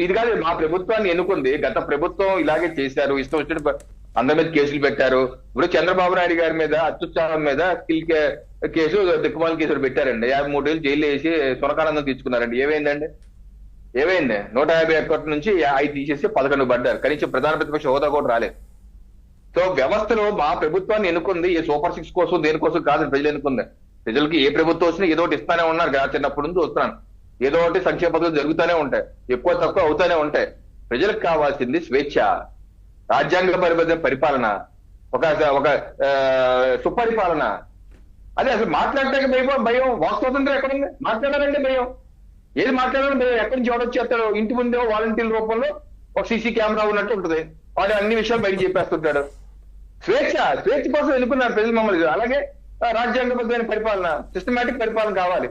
ఇది కాదు మా ప్రభుత్వాన్ని ఎన్నుకుంది. గత ప్రభుత్వం ఇలాగే చేశారు, ఇష్టం వచ్చినట్టు అందరి మీద కేసులు పెట్టారు. ఇప్పుడు చంద్రబాబు నాయుడు గారి మీద అత్యుత్సాహం మీద స్కిల్ కేసు దిక్కుమాల కేసులు పెట్టారండి. 53 ఏళ్ళు జైలు వేసి సునకానందం తీసుకున్నారండి. ఏమైందండి? ఏమైంది? 151 నుంచి 5 తీసేసి 11 పడ్డారు. కనీసం ప్రధాన ప్రతిపక్ష హోదా కూడా రాలేదు. సో వ్యవస్థలో మా ప్రభుత్వాన్ని ఎన్నుకుంది ఏ సూపర్ 6 కోసం దేనికోసం కాదు, ప్రజలు ఎన్నుకుంది. ప్రజలకి ఏ ప్రభుత్వం వచ్చినా ఏదో ఒకటి ఇస్తానే ఉన్నారు కదా, చిన్నప్పటి నుంచి వస్తున్నాను. ఏదో ఒకటి సంక్షేమ పథకాలు జరుగుతూనే ఉంటాయి, ఎక్కువ తక్కువ అవుతానే ఉంటాయి. ప్రజలకు కావాల్సింది స్వేచ్ఛ, రాజ్యాంగ పరిపాలన, ఒక సుపరిపాలన. అదే అసలు మాట్లాడటానికి భయం. వాక్ స్వాతంత్రం ఎక్కడుంది? మాట్లాడాలంటే భయం. ఏది మాట్లాడాలని భయం. ఎక్కడి నుంచి ఎవడొచ్చేస్తాడు? ఇంటి ముందే వాలంటీర్ల రూపంలో ఒక సీసీ కెమెరా ఉన్నట్టు ఉంటుంది, వాడు అన్ని విషయాలు బయట చెప్పేస్తుంటాడు. స్వేచ్ఛ కోసం ఎన్నుకున్నారు ప్రజలు మమ్మల్ని. అలాగే రాజ్యాంగబద్ధమైన పరిపాలన, సిస్టమేటిక్ పరిపాలన కావాలి.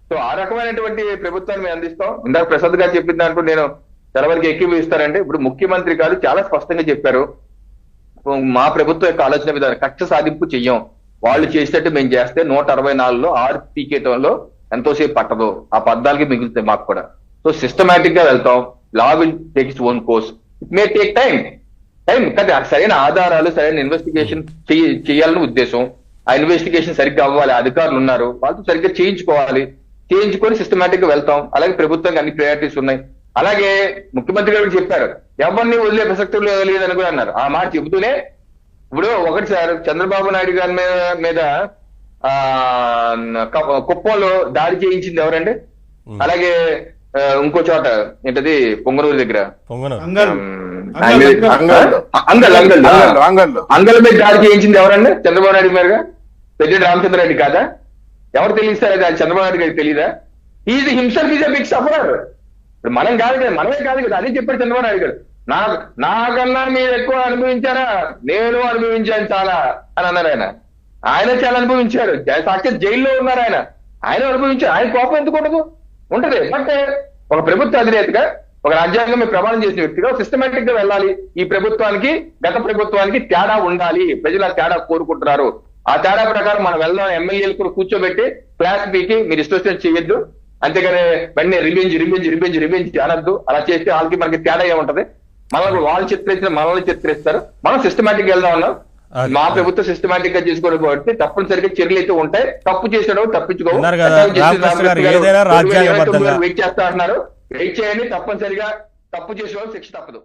సో ఆ రకమైనటువంటి ప్రభుత్వాన్ని మేము అందిస్తాం. ఇందాక ప్రసాద్ గారు చెప్పిన దాంట్లో నేను చాలా వరకు ఏకీభవిస్తానంటే, ఇప్పుడు ముఖ్యమంత్రి గారు చాలా స్పష్టంగా చెప్పారు, మా ప్రభుత్వం యొక్క ఆలోచన విధానం కక్ష సాధింపు చెయ్యం, వాళ్ళు చేసేటట్టు మేము చేస్తే 164లో 6 పీకేటంలో ఎంతోసేపు పట్టదు, ఆ 14కి మిగులుతాయి మాకు కూడా. సో సిస్టమేటిక్ గా వెళ్తాం. Law will take its own course. It may take time కానీ సరైన ఆధారాలు, సరైన ఇన్వెస్టిగేషన్ చేయాలని ఉద్దేశం. ఆ ఇన్వెస్టిగేషన్ సరిగ్గా అవ్వాలి, అధికారులు ఉన్నారు, వాళ్ళతో సరిగ్గా చేయించుకొని సిస్టమేటిక్ గా వెళ్తాం. అలాగే ప్రభుత్వానికి అన్ని ప్రయారిటీస్ ఉన్నాయి. అలాగే ముఖ్యమంత్రి గారు చెప్పారు, ఎవరిని వదిలే ప్రసక్తులు లేదని కూడా అన్నారు. ఆ మాట చెబుతూనే ఇప్పుడు ఒకటి సార్, చంద్రబాబు నాయుడు గారి మీద కుప్పంలో దాడి చేయించింది ఎవరండి? అలాగే ఇంకో చోట ఏంటది, పొంగనూరు దగ్గర అంగల్ మీద దాడి చేయించింది ఎవరండి? చంద్రబాబు నాయుడు మీదుగా పెద్ద రామచంద్రారెడ్డి కాదా? ఎవరు తెలియదు సార్? అది చంద్రబాబు నాయుడు గారికి తెలీదా? Is himself is a big sufferer. ఇప్పుడు మనం కాదు కదా, మనమే కాదు కదా, అదే చెప్పాడు చంద్రబాబు నాయుడు గారు. నాకన్నా మీరు ఎక్కువ అనుభవించారా? నేను అనుభవించాను చాలా అని అన్నారు ఆయన చాలా అనుభవించారు. సాక్షాత్ జైల్లో ఉన్నారు ఆయన అనుభవించారు. ఆయన కోపం ఎందుకు ఉంటది. బట్ ఒక ప్రభుత్వ అధినేతగా, ఒక రాజ్యాంగం మీద ప్రమాణం చేసిన వ్యక్తిగా సిస్టమేటిక్ గా వెళ్ళాలి. ఈ ప్రభుత్వానికి గత ప్రభుత్వానికి తేడా ఉండాలి. ప్రజలు ఆ తేడా కోరుకుంటున్నారు. ఆ తేడా ప్రకారం మనం వెళ్దాం. ఎమ్మెల్యేలు కూడా కూర్చోబెట్టి క్లాస్ బీకి మీరు ఇష్టం చేయొద్దు, అంతేగాని వెంటనే రివెంజ్ అనద్దు. అలా చేస్తే వాళ్ళకి మనకి తేడా ఏముంటది? మనల్ని వాళ్ళు చిత్రించిన మనల్ని చిత్రిస్తారు. మనం సిస్టమేటిక్ వెళ్దాం ఉన్నాం. మా ప్రభుత్వం సిస్టమేటిక్ గా చేసుకోవడం కాబట్టి తప్పనిసరిగా చర్యలు అయితే ఉంటాయి. తప్పు చేసేటప్పుడు తప్పించుకోవు. వెయిట్ చేస్తా అంటున్నారు. వెయిట్ చేయండి. తప్పనిసరిగా తప్పు చేసేవాళ్ళు శిక్ష తప్పదు.